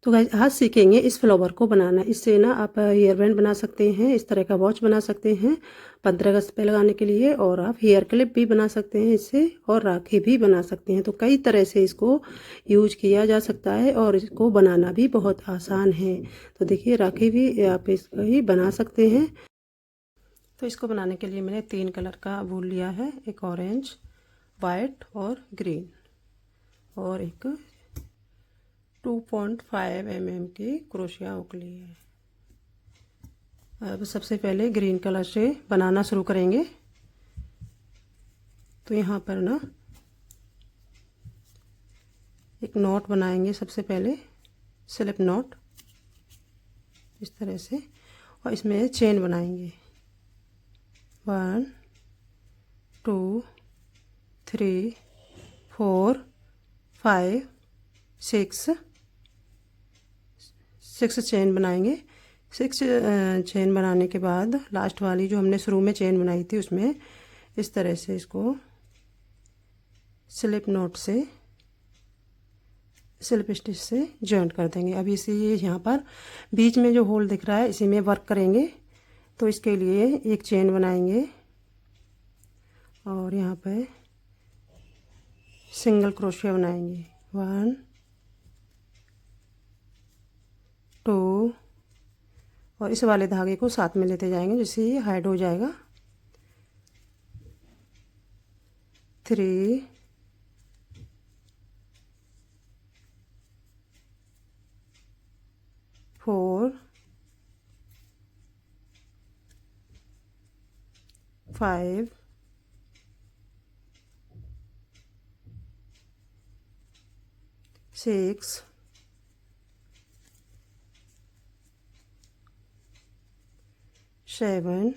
तो गाइस आज सीखेंगे इस फ्लावर को बनाना। इससे ना आप हेयर बैंड बना सकते हैं, इस तरह का वॉच बना सकते हैं 15 अगस्त पे लगाने के लिए, और आप हेयर क्लिप भी बना सकते हैं इससे, और राखी भी बना सकते हैं। तो कई तरह से इसको यूज किया जा सकता है और इसको बनाना भी बहुत आसान है। तो देखिए राखी भी आप इसको ही बना सकते हैं। तो इसको बनाने के लिए मैंने 3 कलर का वूल लिया है, एक ऑरेंज, वाइट और ग्रीन, और एक 2.5 mm की क्रोशिया हुक ली है। अब सबसे पहले ग्रीन कलर से बनाना शुरू करेंगे। तो यहाँ पर ना एक नॉट बनाएंगे सबसे पहले, स्लिप नॉट इस तरह से, और इसमें चेन बनाएंगे 1 2 3 4 5 6 चेन बनाएंगे। 6 चेन बनाने के बाद लास्ट वाली जो हमने शुरू में चेन बनाई थी उसमें इस तरह से इसको स्लिप नॉट से, स्लिप स्टिच से जॉइंट कर देंगे। अभी इसी यहाँ पर बीच में जो होल दिख रहा है इसी में वर्क करेंगे। तो इसके लिए एक चेन बनाएंगे और यहाँ पे सिंगल क्रोशिया बनाएंगे 1 2, और इस वाले धागे को साथ में लेते जाएंगे जिससे ये हाइड हो जाएगा। 3 4 5 6 7।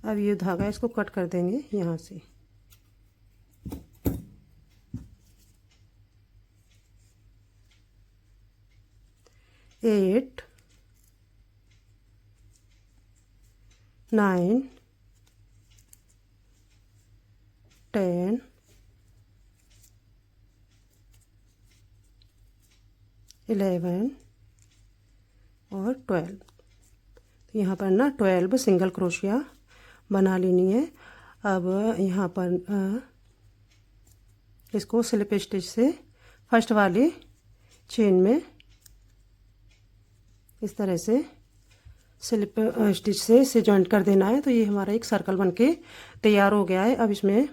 अब ये धागा इसको कट कर देंगे यहाँ से। 8 9 10 11 और 12। तो यहाँ पर ना 12 सिंगल क्रोशिया बना लेनी है। अब यहाँ पर इसको स्लिप स्टिच से फर्स्ट वाली चेन में इस तरह से स्लिप स्टिच से इसे जॉइंट कर देना है। तो ये हमारा एक सर्कल बनके तैयार हो गया है। अब इसमें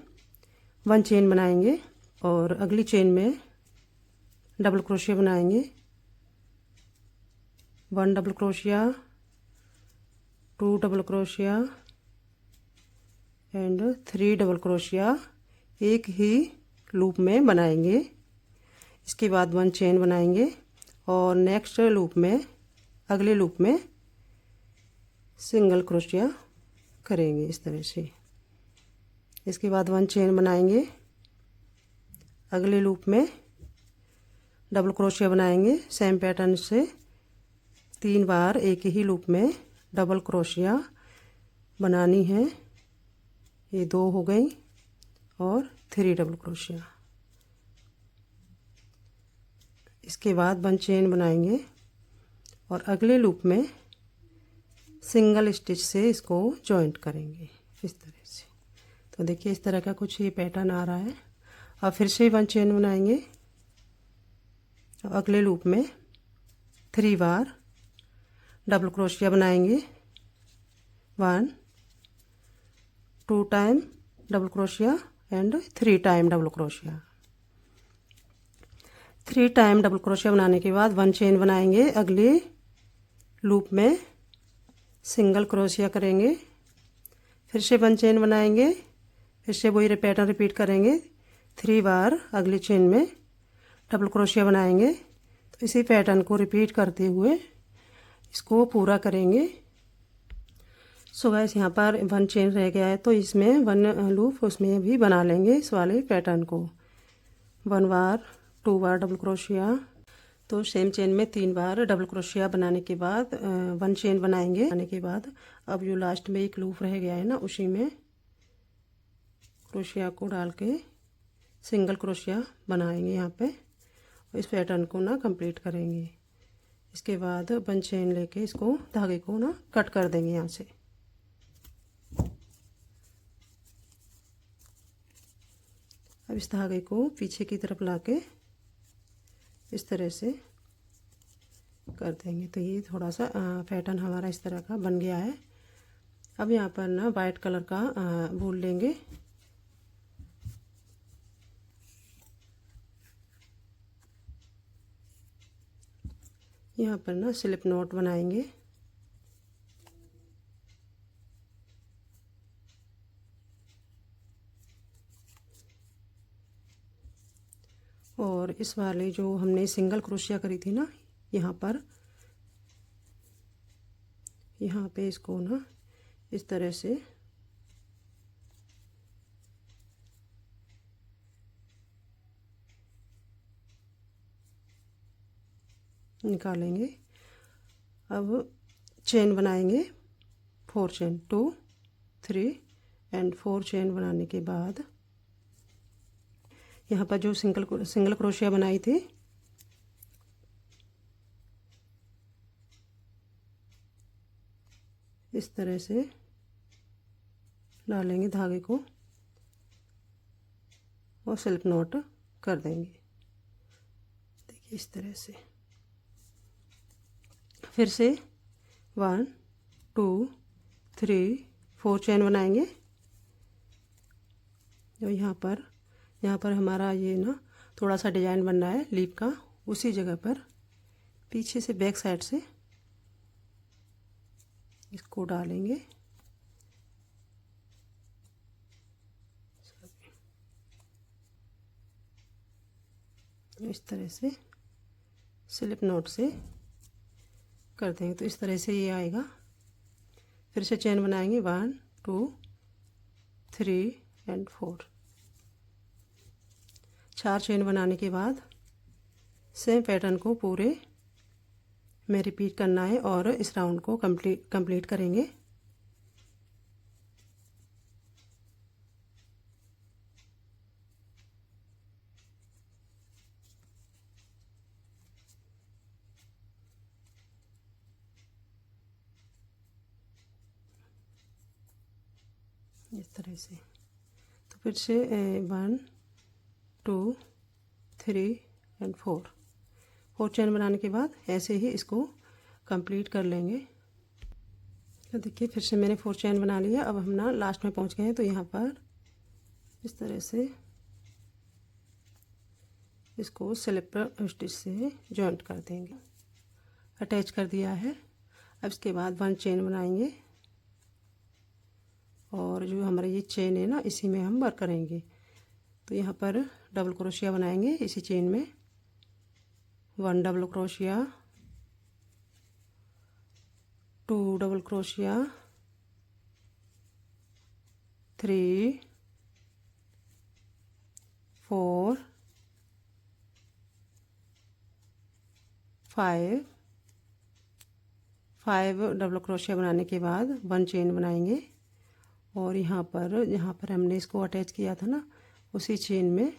1 चेन बनाएंगे और अगली चेन में डबल क्रोशिया बनाएंगे, 1 double crochet, 2 double crochet and 3 double crochet एक ही लूप में बनाएंगे। इसके बाद 1 चेन बनाएंगे और नेक्स्ट लूप में, अगले लूप में सिंगल क्रोशिया करेंगे इस तरह से। इसके बाद 1 चेन बनाएंगे, अगले लूप में डबल क्रोशिया बनाएंगे सेम पैटर्न से 3 बार एक ही लूप में डबल क्रोशिया बनानी है। ये 2 हो गई और 3 डबल क्रोशिया। इसके बाद 1 चेन बनाएंगे और अगले लूप में सिंगल स्टिच से इसको जॉइंट करेंगे इस तरह से। तो देखिए इस तरह का कुछ ये पैटर्न आ रहा है। अब फिर से 1 चेन बनाएंगे, अगले लूप में 3 बार डबल क्रोशिया बनाएंगे, 1 2 time double crochet and 3 time double crochet. 3 time double crochet बनाने के बाद 1 चेन बनाएंगे, अगले लूप में सिंगल क्रोशिया करेंगे, फिर से 1 चेन बनाएंगे, फिर से वही पैटर्न रिपीट करेंगे। 3 बार अगली चेन में डबल क्रोशिया बनाएंगे। तो इसी पैटर्न को रिपीट करते हुए इसको पूरा करेंगे। सो गाइस यहाँ पर 1 चेन रह गया है तो इसमें 1 लूप उसमें भी बना लेंगे इस वाले पैटर्न को। 1 बार 2 बार डबल क्रोशिया, तो सेम चेन में 3 बार डबल क्रोशिया बनाने के बाद 1 चेन बनाएंगे। बनाने के बाद अब जो लास्ट में एक लूप रह गया है ना, उसी में क्रोशिया को डाल के सिंगल क्रोशिया बनाएंगे यहाँ पे और इस पैटर्न को ना कंप्लीट करेंगे। इसके बाद 1 चेन लेके इसको धागे को ना कट कर देंगे यहाँ से। अब इस धागे को पीछे की तरफ लाके इस तरह से कर देंगे। तो ये थोड़ा सा पैटर्न हमारा इस तरह का बन गया है। अब यहाँ पर ना वाइट कलर का वूल लेंगे। यहाँ पर ना स्लिप नॉट बनाएंगे। और इस वाले जो हमने सिंगल क्रोशिया करी थी ना, यहाँ पे इसको ना इस तरह से निकालेंगे। अब चेन बनाएंगे 4 चेन, 2 3 एंड 4 चेन बनाने के बाद यहाँ पर जो सिंगल क्रोशिया बनाई थी इस तरह से डालेंगे धागे को और स्लिप नॉट कर देंगे। देखिए इस तरह से। फिर से 1 2 3 4 चेन बनाएंगे। और यहाँ पर हमारा ये ना थोड़ा सा डिजाइन बन रहा है लीफ का, उसी जगह पर पीछे से बैक साइड से इसको डालेंगे। इस तरह से स्लिप नॉट से कर देंगे। तो इस तरह से ये आएगा। फिर से चेन बनाएंगे 1 2 3 एंड 4। 4 चेन बनाने के बाद सेम पैटर्न को पूरे में रिपीट करना है और इस राउंड को कंप्लीट करेंगे। इस तरह से। तो फिर से 1 2 3 एंड 4 चेन बनाने के बाद ऐसे ही इसको कंप्लीट कर लेंगे। तो देखिए फिर से मैंने 4 चेन बना लिया। अब हम ना लास्ट में पहुंच गए हैं। तो यहाँ पर इस तरह से इसको स्लिप स्टिच से जॉइंट कर देंगे। अटैच कर दिया है। अब इसके बाद 1 चेन बनाएंगे और जो हमारा ये चेन है ना इसी में हम वर्क करेंगे। तो यहाँ पर डबल क्रोशिया बनाएंगे इसी चेन में। 1 double crochet, 2 double crochet, 3 4 5 double crochet बनाने के बाद 1 चेन बनाएंगे और यहाँ पर हमने इसको अटैच किया था ना उसी चेन में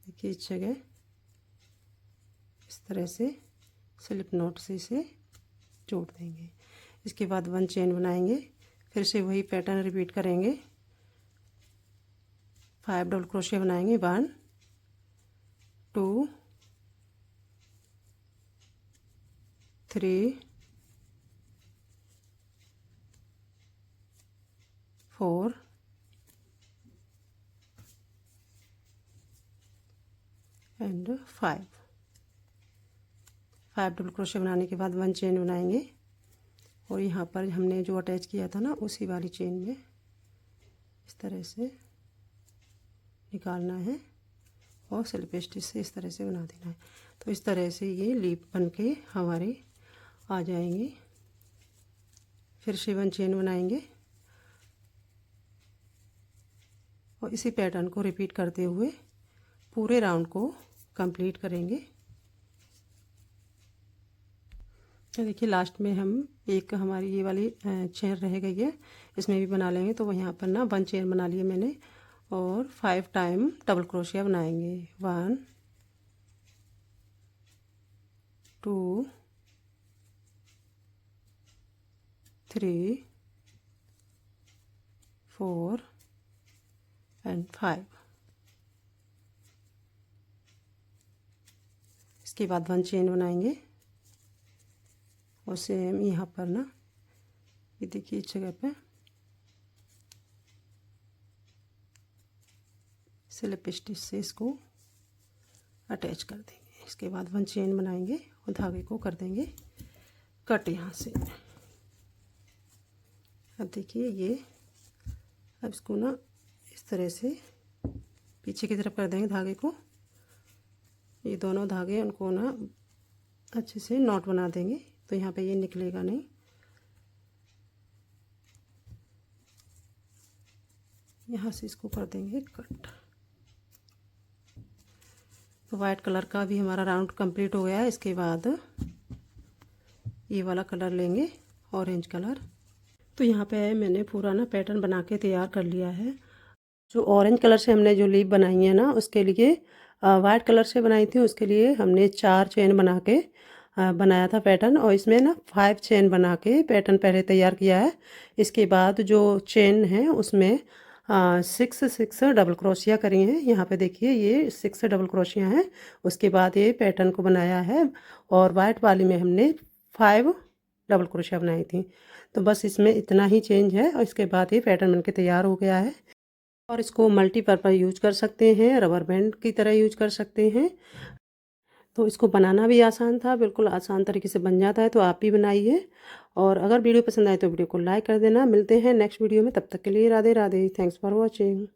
देखिए इस जगह इस तरह से स्लिप नॉट से इसे जोड़ देंगे। इसके बाद 1 चेन बनाएंगे। फिर से वही पैटर्न रिपीट करेंगे। 5 डबल क्रोशिया बनाएंगे 1 2 3 4 एंड 5 डबल क्रोशिया बनाने के बाद 1 चेन बनाएंगे और यहाँ पर हमने जो अटैच किया था ना उसी वाली चेन में इस तरह से निकालना है और स्लिप स्टिच से इस तरह से बना देना है। तो इस तरह से ये लीफ बन के हमारे आ जाएंगे। फिर से 1 चेन बनाएंगे और इसी पैटर्न को रिपीट करते हुए पूरे राउंड को कंप्लीट करेंगे। तो देखिए लास्ट में हम एक हमारी ये वाली चेन रह गई है, इसमें भी बना लेंगे। तो यहाँ पर ना 1 चेन बना लिए मैंने और 5 टाइम डबल क्रोशिया बनाएंगे। 1 2 3 4 एंड 5। इसके बाद 1 चेन बनाएंगे और सेम यहाँ पर ना ये देखिए इस जगह पे स्लिप स्टिच से इसको अटैच कर देंगे। इसके बाद 1 चेन बनाएंगे और धागे को कर देंगे कट यहाँ से। अब देखिए ये अब इसको ना इस तरह से पीछे की तरफ कर देंगे धागे को। ये दोनों धागे उनको ना अच्छे से नॉट बना देंगे तो यहाँ पे ये निकलेगा नहीं। यहाँ से इसको कर देंगे कट। तो वाइट कलर का भी हमारा राउंड कंप्लीट हो गया है। इसके बाद ये वाला कलर लेंगे ऑरेंज कलर। तो यहाँ पे मैंने पूरा ना पैटर्न बना के तैयार कर लिया है। जो ऑरेंज कलर से हमने जो लीफ बनाई है ना उसके लिए वाइट कलर से बनाई थी उसके लिए हमने 4 चेन बना के बनाया था पैटर्न, और इसमें ना 5 चेन बना के पैटर्न पहले तैयार किया है। इसके बाद जो चेन है उसमें 6 डबल क्रोशिया करी हैं। यहाँ पे देखिए ये 6 डबल क्रोशिया हैं। उसके बाद ये पैटर्न को बनाया है और वाइट वाली में हमने 5 डबल क्रोशिया बनाई थी। तो बस इसमें इतना ही चेंज है और इसके बाद ये पैटर्न बनके तैयार हो गया है। और इसको मल्टीपर्पज़ यूज कर सकते हैं, रबर बैंड की तरह यूज कर सकते हैं। तो इसको बनाना भी आसान था, बिल्कुल आसान तरीके से बन जाता है। तो आप भी बनाइए और अगर वीडियो पसंद आए तो वीडियो को लाइक कर देना। मिलते हैं नेक्स्ट वीडियो में, तब तक के लिए Radhe Radhe. Thanks for watching.